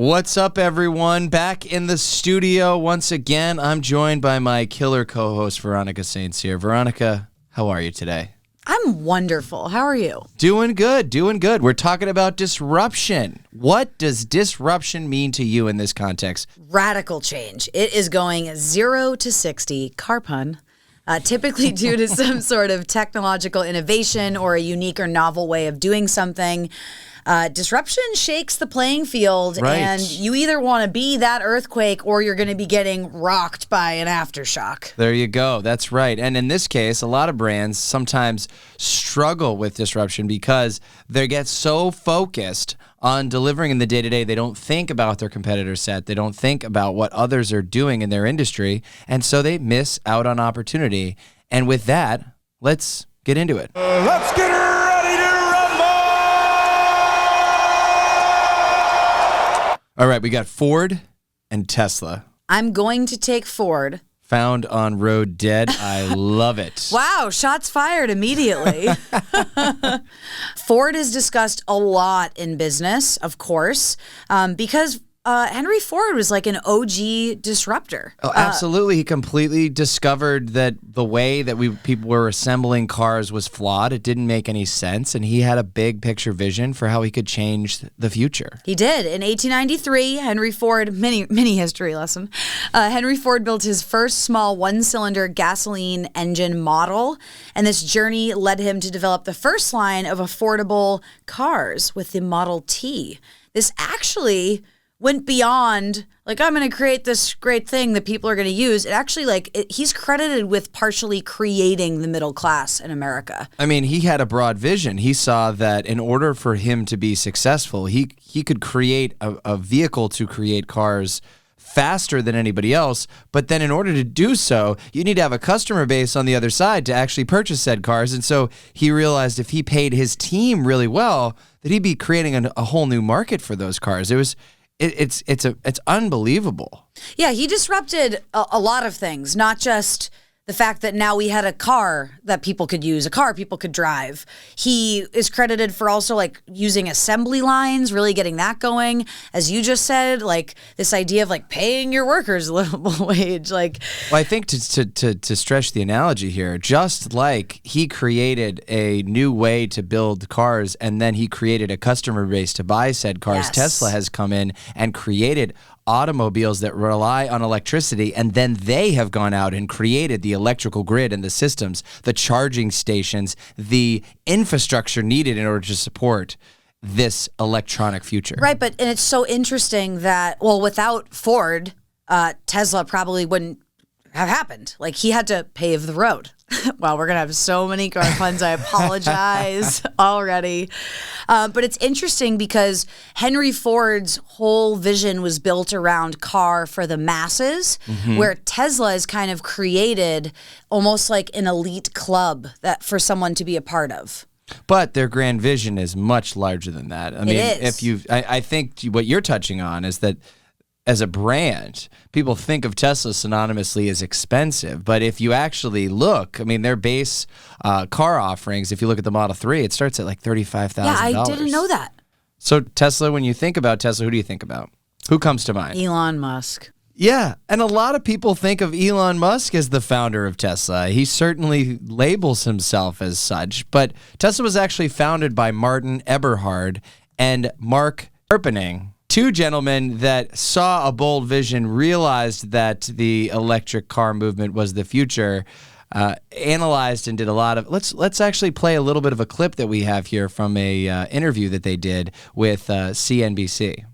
What's up, everyone? Back in the studio once again. I'm joined by my killer co-host, Veronica St. Cyr. Veronica, how are you today? I'm wonderful. How are you? Doing good, doing good. We're talking about disruption. What does disruption mean to you in this context? Radical change. It is going 0 to 60, car pun, typically due to some sort of technological innovation or a unique or novel way of doing something. Disruption shakes the playing field, Right. and you either want to be that earthquake or you're going to be getting rocked by an aftershock. There you go. That's right. And in this case, a lot of brands sometimes struggle with disruption because they get so focused on delivering in the day-to-day, they don't think about their competitor set. They don't think about what others are doing in their industry, and so they miss out on opportunity. And with that, let's get into it. Let's get ready to rumble! All right, we got Ford and Tesla. I'm going to take Ford. Found on Road Dead. I love it. Wow, shots fired immediately. Ford is discussed a lot in business, of course, because Henry Ford was like an OG disruptor. Oh, absolutely. He completely discovered that the way that people were assembling cars was flawed. It didn't make any sense, and he had a big picture vision for how he could change the future. He did. In 1893, Henry Ford, mini history lesson, Henry Ford built his first small one-cylinder gasoline engine model, and this journey led him to develop the first line of affordable cars with the Model T. This actually went beyond, like, I'm going to create this great thing that people are going to use. It actually, he's credited with partially creating the middle class in America. I mean, he had a broad vision. He saw that in order for him to be successful, he could create a vehicle to create cars faster than anybody else, but then in order to do so, you need to have a customer base on the other side to actually purchase said cars. And so he realized if he paid his team really well, that he'd be creating a whole new market for those cars. It's unbelievable. Yeah, he disrupted a lot of things, not just the fact that now we had a car that people could use, a car people could drive. He is credited for also using assembly lines, really getting that going. As you just said, this idea of paying your workers a livable wage. Well, I think to stretch the analogy here, just like he created a new way to build cars and then he created a customer base to buy said cars, Yes. Tesla has come in and created automobiles that rely on electricity, and then they have gone out and created the electrical grid and the systems, the charging stations, the infrastructure needed in order to support this electronic future. Right, and it's so interesting that, without Ford, Tesla probably wouldn't have happened. He had to pave the road. Wow, we're going to have so many car puns. I apologize already. But it's interesting because Henry Ford's whole vision was built around car for the masses, where Tesla is kind of created almost like an elite club that for someone to be a part of. But their grand vision is much larger than that. I mean, is. I think what you're touching on is that as a brand, people think of Tesla synonymously as expensive, but if you actually look, I mean, their base car offerings, if you look at the Model 3, it starts at $35,000. Yeah, I didn't know that. So Tesla, when you think about Tesla, who do you think about? Who comes to mind? Elon Musk. Yeah, and a lot of people think of Elon Musk as the founder of Tesla. He certainly labels himself as such, but Tesla was actually founded by Martin Eberhard and Mark Erpening. Two gentlemen that saw a bold vision, realized that the electric car movement was the future, analyzed and did a lot of. Let's actually play a little bit of a clip that we have here from a interview that they did with CNBC.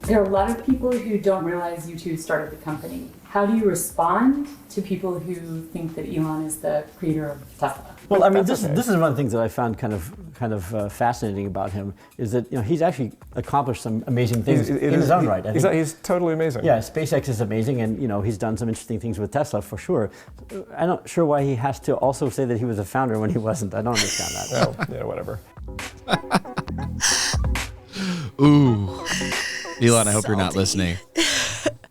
There are a lot of people who don't realize you two started the company. How do you respond to people who think that Elon is the creator of Tesla? Well, I mean, this is one of the things that I found kind of fascinating about him is that he's actually accomplished some amazing things in his own right. He's totally amazing. Yeah, SpaceX is amazing, and he's done some interesting things with Tesla for sure. I'm not sure why he has to also say that he was a founder when he wasn't. I don't understand that. Well, yeah, whatever. Ooh, Elon, I hope you're not listening.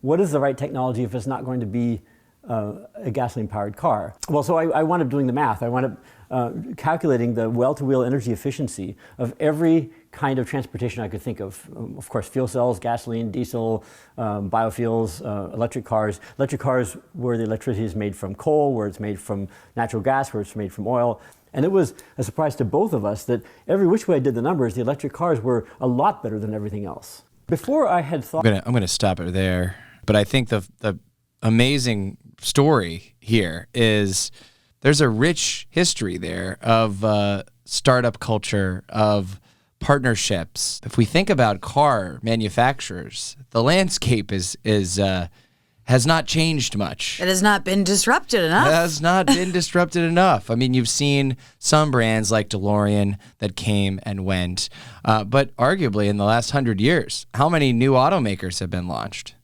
What is the right technology if it's not going to be a gasoline-powered car? Well, so I wound up doing the math. I wound up calculating the well-to-wheel energy efficiency of every kind of transportation I could think of. Of course, fuel cells, gasoline, diesel, biofuels, electric cars. Electric cars where the electricity is made from coal, where it's made from natural gas, where it's made from oil. And it was a surprise to both of us that every which way I did the numbers, the electric cars were a lot better than everything else. Before I had thought... I'm gonna stop it there. But I think the amazing story here is there's a rich history there of startup culture, of partnerships. If we think about car manufacturers, the landscape has not changed much. It has not been disrupted enough. It has not been disrupted enough. I mean, you've seen some brands like DeLorean that came and went, but arguably in the last 100 years, how many new automakers have been launched?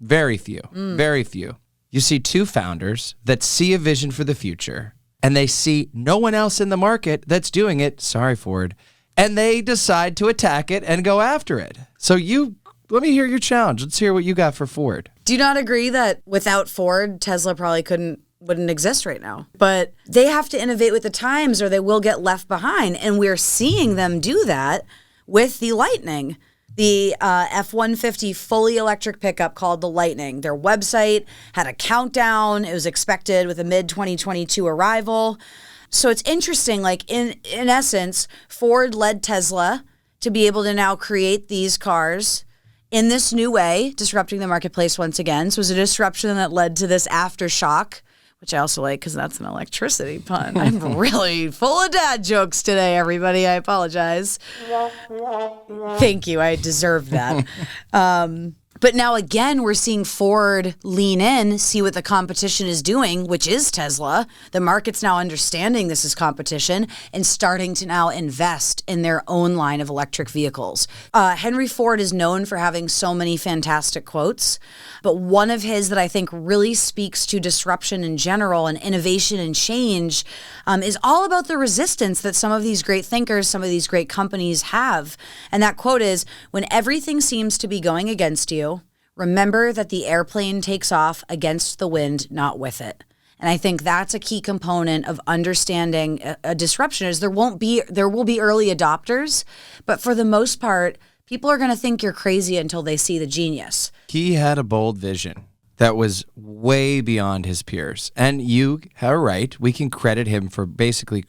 Very few, very few. You see two founders that see a vision for the future, and they see no one else in the market that's doing it. Sorry, Ford. And they decide to attack it and go after it. So let me hear your challenge. Let's hear what you got for Ford. Do you not agree that without Ford, Tesla probably wouldn't exist right now? But they have to innovate with the times or they will get left behind. And we're seeing them do that with the Lightning, the F-150 fully electric pickup called the Lightning. Their website had a countdown. It was expected with a mid-2022 arrival. So it's interesting, like in essence, Ford led Tesla to be able to now create these cars in this new way, disrupting the marketplace once again. So it was a disruption that led to this aftershock, which I also like because that's an electricity pun. I'm really full of dad jokes today, everybody. I apologize. Thank you. I deserve that. But now again, we're seeing Ford lean in, see what the competition is doing, which is Tesla. The market's now understanding this is competition and starting to now invest in their own line of electric vehicles. Henry Ford is known for having so many fantastic quotes, but one of his that I think really speaks to disruption in general and innovation and change is all about the resistance that some of these great thinkers, some of these great companies have. And that quote is, "When everything seems to be going against you, remember that the airplane takes off against the wind, not with it." And I think that's a key component of understanding a disruption is there will be early adopters, but for the most part, people are going to think you're crazy until they see the genius. He had a bold vision that was way beyond his peers. And you are right. We can credit him for basically,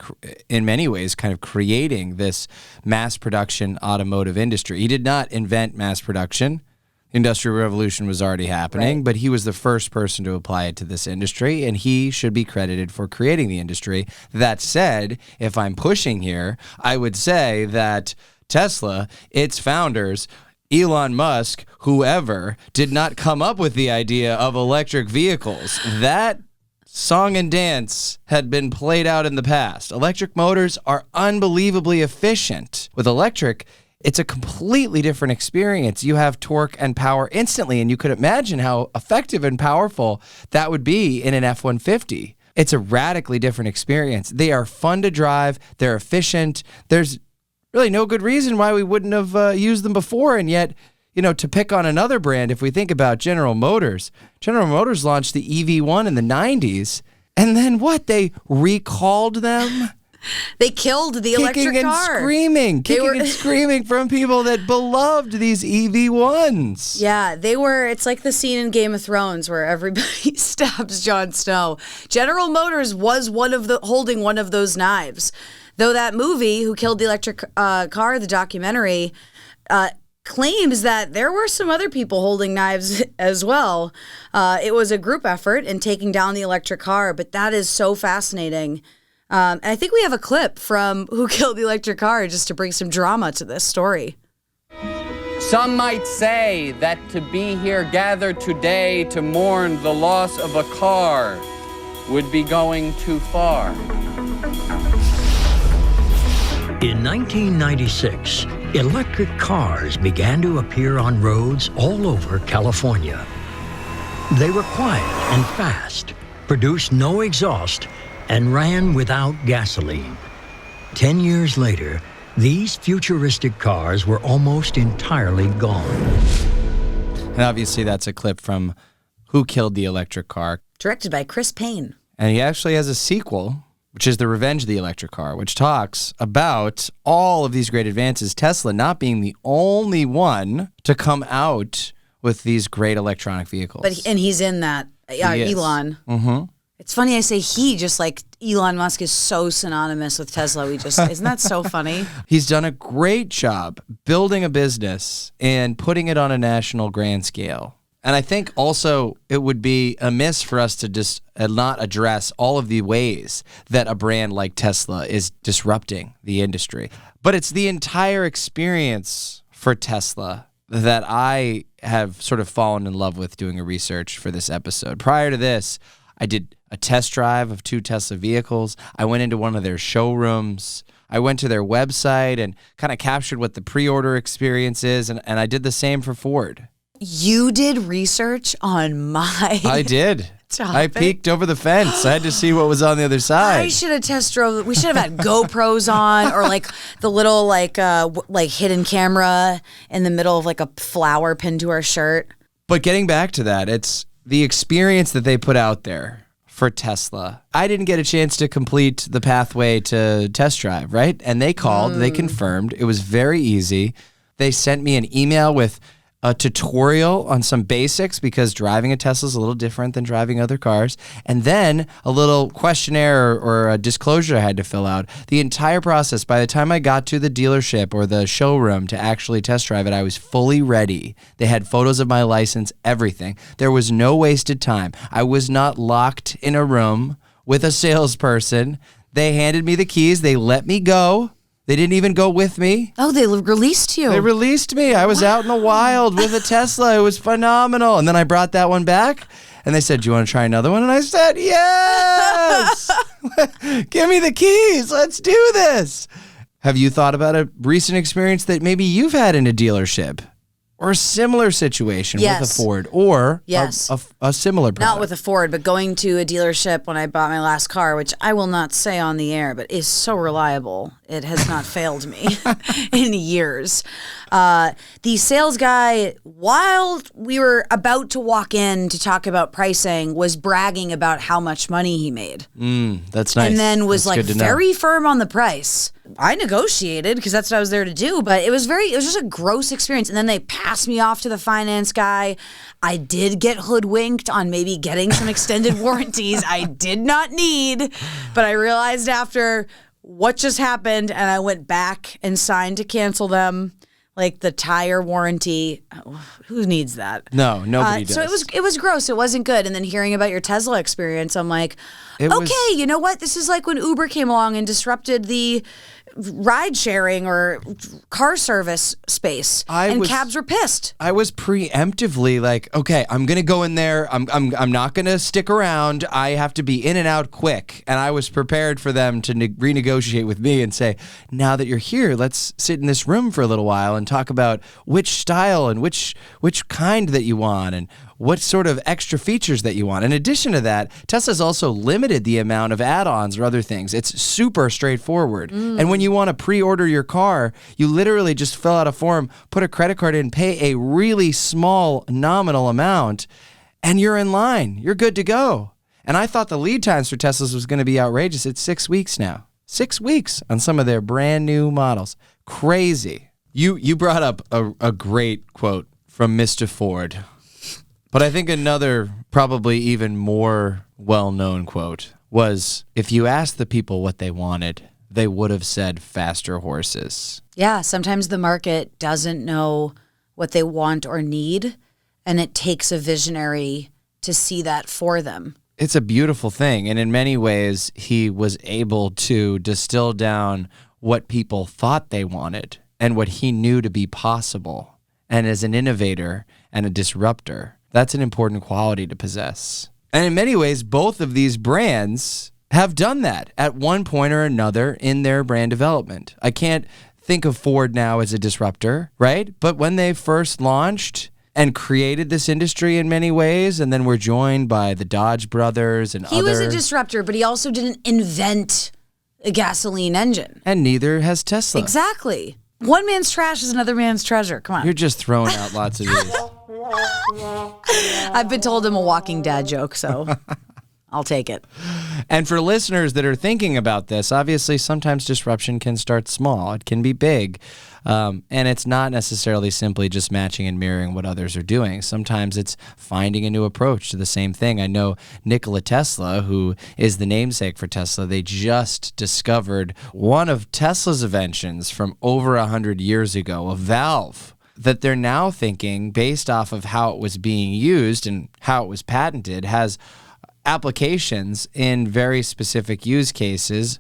in many ways, kind of creating this mass production automotive industry. He did not invent mass production. Industrial Revolution was already happening, but he was the first person to apply it to this industry, and he should be credited for creating the industry. That said, if I'm pushing here, I would say that Tesla, its founders, Elon Musk, whoever, did not come up with the idea of electric vehicles. That song and dance had been played out in the past. Electric motors are unbelievably efficient. With electric, it's a completely different experience. You have torque and power instantly, and you could imagine how effective and powerful that would be in an F-150. It's a radically different experience. They are fun to drive. They're efficient. There's really no good reason why we wouldn't have used them before. And yet, to pick on another brand, if we think about General Motors launched the EV1 in the 90s. And then what? They recalled them? They killed the electric car. Kicking and screaming from people that beloved these EV1s. Yeah, it's like the scene in Game of Thrones where everybody stabs Jon Snow. General Motors was holding one of those knives. Though that movie, Who Killed the Electric Car, the documentary, claims that there were some other people holding knives as well. It was a group effort in taking down the electric car, but that is so fascinating. And I think we have a clip from Who Killed the Electric Car just to bring some drama to this story. Some might say that to be here gathered today to mourn the loss of a car would be going too far. In 1996, electric cars began to appear on roads all over California. They were quiet and fast, produced no exhaust, and ran without gasoline. 10 years later, these futuristic cars were almost entirely gone. And obviously that's a clip from Who Killed the Electric Car? Directed by Chris Payne. And he actually has a sequel which is The Revenge of the Electric Car, which talks about all of these great advances, Tesla not being the only one to come out with these great electronic vehicles. But he's in that, He is. Elon. Mm-hmm. It's funny I say he, just like Elon Musk is so synonymous with Tesla. Isn't that so funny? He's done a great job building a business and putting it on a national grand scale. And I think also it would be amiss for us to just not address all of the ways that a brand like Tesla is disrupting the industry. But it's the entire experience for Tesla that I have sort of fallen in love with doing a research for this episode. Prior to this, I did a test drive of 2 Tesla vehicles. I went into one of their showrooms. I went to their website and kind of captured what the pre-order experience is, and I did the same for Ford. You did research on my I did. topic? I peeked over the fence. I had to see what was on the other side. I should have test drove. We should have had GoPros on, or like the little like hidden camera in the middle of like a flower pinned to our shirt. But getting back to that, it's the experience that they put out there for Tesla. I didn't get a chance to complete the pathway to test drive, right? And they called, they confirmed. It was very easy. They sent me an email with a tutorial on some basics, because driving a Tesla is a little different than driving other cars. And then a little questionnaire or a disclosure I had to fill out. The entire process, by the time I got to the dealership or the showroom to actually test drive it, I was fully ready. They had photos of my license, everything. There was no wasted time. I was not locked in a room with a salesperson. They handed me the keys. They let me go. They didn't even go with me. Oh, they released you. They released me. I was out in the wild with a Tesla. It was phenomenal. And then I brought that one back, and they said, "Do you want to try another one?" And I said, "Yes." Give me the keys. Let's do this. Have you thought about a recent experience that maybe you've had in a dealership or a similar situation with a Yes. Ford or Yes. a similar product? Not with a Ford, but going to a dealership when I bought my last car, which I will not say on the air, but is so reliable. It has not failed me in years. The sales guy, while we were about to walk in to talk about pricing, was bragging about how much money he made. That's nice. And then was That's like good to know. very firm on the price. I negotiated because that's what I was there to do, but it was just a gross experience. And then they passed me off to the finance guy. I did get hoodwinked on maybe getting some extended warranties I did not need, but I realized after what just happened, and I went back and signed to cancel them. Like the tire warranty, who needs that? No, nobody does. So it was gross. It wasn't good. And then hearing about your Tesla experience, I'm like, okay, you know what? This is like when Uber came along and disrupted the ride sharing or car service space, cabs were pissed. I was preemptively like, okay, I'm gonna go in there. I'm not gonna stick around. I have to be in and out quick. And I was prepared for them to renegotiate with me and say, now that you're here, let's sit in this room for a little while and talk about which style and which kind that you want and what sort of extra features that you want. In addition to that, Tesla's also limited the amount of add-ons or other things. It's super straightforward. And when you want to pre-order your car, you literally just fill out a form, put a credit card in, pay a really small nominal amount, and you're in line. You're good to go. And I thought the lead times for Teslas was going to be outrageous. It's 6 weeks now. 6 weeks on some of their brand new models. Crazy. You brought up a great quote from Mr. Ford. But I think another, probably even more well-known quote was, if you asked the people what they wanted, they would have said faster horses. Yeah, sometimes the market doesn't know what they want or need, and it takes a visionary to see that for them. It's a beautiful thing. And in many ways, he was able to distill down what people thought they wanted and what he knew to be possible. And as an innovator and a disruptor, that's an important quality to possess. And in many ways, both of these brands have done that at one point or another in their brand development. I can't think of Ford now as a disruptor, right? But when they first launched and created this industry in many ways, and then were joined by the Dodge brothers and He was a disruptor, but he also didn't invent a gasoline engine. And neither has Tesla. Exactly. One man's trash is another man's treasure. Come on. You're just throwing out lots of these. I've been told I'm a walking dad joke, so I'll take it. And for listeners that are thinking about this, obviously sometimes disruption can start small. It can be big. And it's not necessarily simply just matching and mirroring what others are doing. Sometimes it's finding a new approach to the same thing. I know Nikola Tesla, who is the namesake for Tesla, they just discovered one of Tesla's inventions from over 100 years ago, a valve, that they're now thinking, based off of how it was being used and how it was patented, has applications in very specific use cases.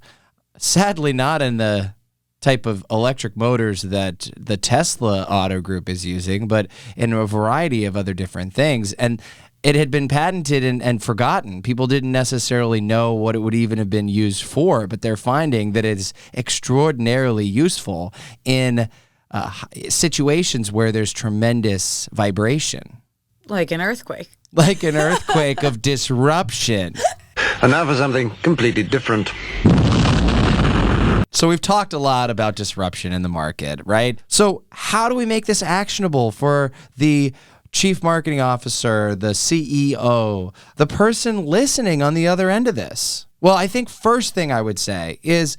Sadly, not in the type of electric motors that the Tesla Auto Group is using, but in a variety of other different things. And it had been patented and forgotten. People didn't necessarily know what it would even have been used for, but they're finding that it's extraordinarily useful in situations where there's tremendous vibration. Like an earthquake. Like an earthquake of disruption. And now for something completely different. So we've talked a lot about disruption in the market, right? So how do we make this actionable for the chief marketing officer, the CEO, the person listening on the other end of this? Well, I think first thing I would say is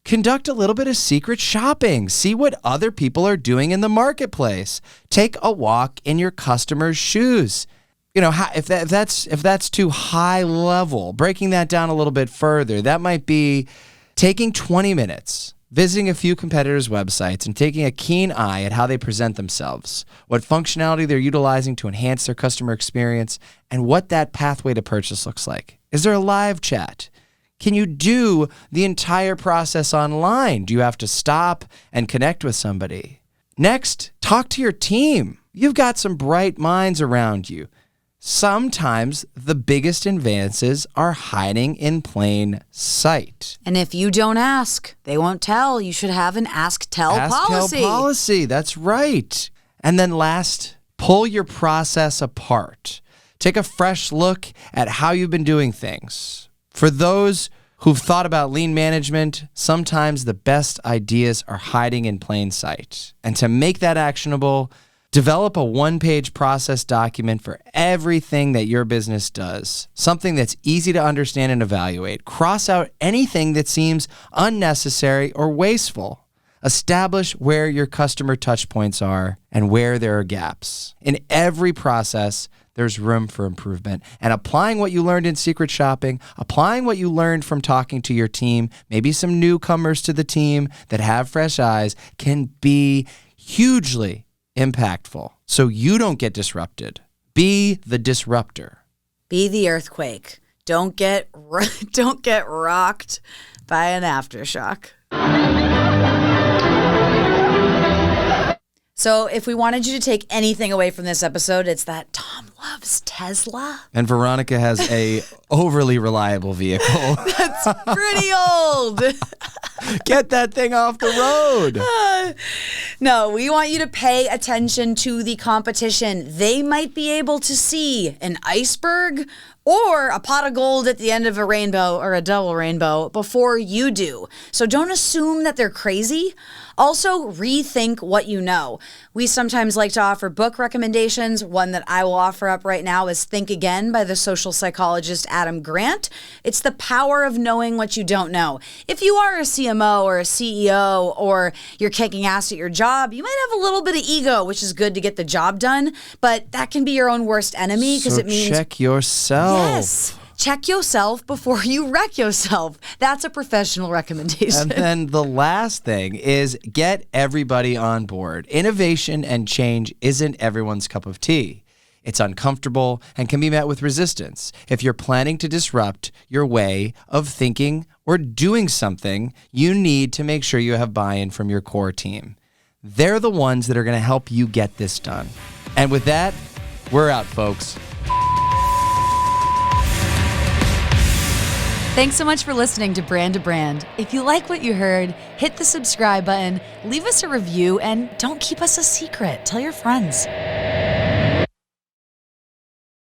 conduct a little bit of secret shopping. See what other people are doing in the marketplace. Take a walk in your customer's shoes. You know, if that's too high level, breaking that down a little bit further, that might be taking 20 minutes, visiting a few competitors' websites and taking a keen eye at how they present themselves, what functionality they're utilizing to enhance their customer experience, and what that pathway to purchase looks like. Is there a live chat? Can you do the entire process online? Do you have to stop and connect with somebody? Next, talk to your team. You've got some bright minds around you. Sometimes the biggest advances are hiding in plain sight. And if you don't ask, they won't tell. You should have an ask-tell policy. Ask-tell policy, that's right. And then last, pull your process apart. Take a fresh look at how you've been doing things. For those who've thought about lean management, sometimes the best ideas are hiding in plain sight. And to make that actionable, develop a one-page process document for everything that your business does. Something that's easy to understand and evaluate. Cross out anything that seems unnecessary or wasteful. Establish where your customer touch points are and where there are gaps. In every process, there's room for improvement. And applying what you learned in secret shopping, applying what you learned from talking to your team, maybe some newcomers to the team that have fresh eyes, can be hugely impactful. So you don't get disrupted. Be the disruptor. Be the earthquake. Don't get rocked by an aftershock. So if we wanted you to take anything away from this episode, it's that Tom loves Tesla. And Veronica has a overly reliable vehicle. That's pretty old. Get that thing off the road. No, we want you to pay attention to the competition. They might be able to see an iceberg or a pot of gold at the end of a rainbow or a double rainbow before you do. So don't assume that they're crazy. Also, rethink what you know. We sometimes like to offer book recommendations. One that I will offer up right now is Think Again by the social psychologist Adam Grant. It's the power of knowing what you don't know. If you are a CMO or a CEO or you're kicking ass at your job, you might have a little bit of ego, which is good to get the job done, but that can be your own worst enemy because it means... check yourself. Yes. Check yourself before you wreck yourself. That's a professional recommendation. And then the last thing is get everybody on board. Innovation and change isn't everyone's cup of tea. It's uncomfortable and can be met with resistance. If you're planning to disrupt your way of thinking or doing something, you need to make sure you have buy-in from your core team. They're the ones that are going to help you get this done. And with that, we're out, folks. Thanks so much for listening to Brand to Brand. If you like what you heard, hit the subscribe button, leave us a review, and don't keep us a secret. Tell your friends.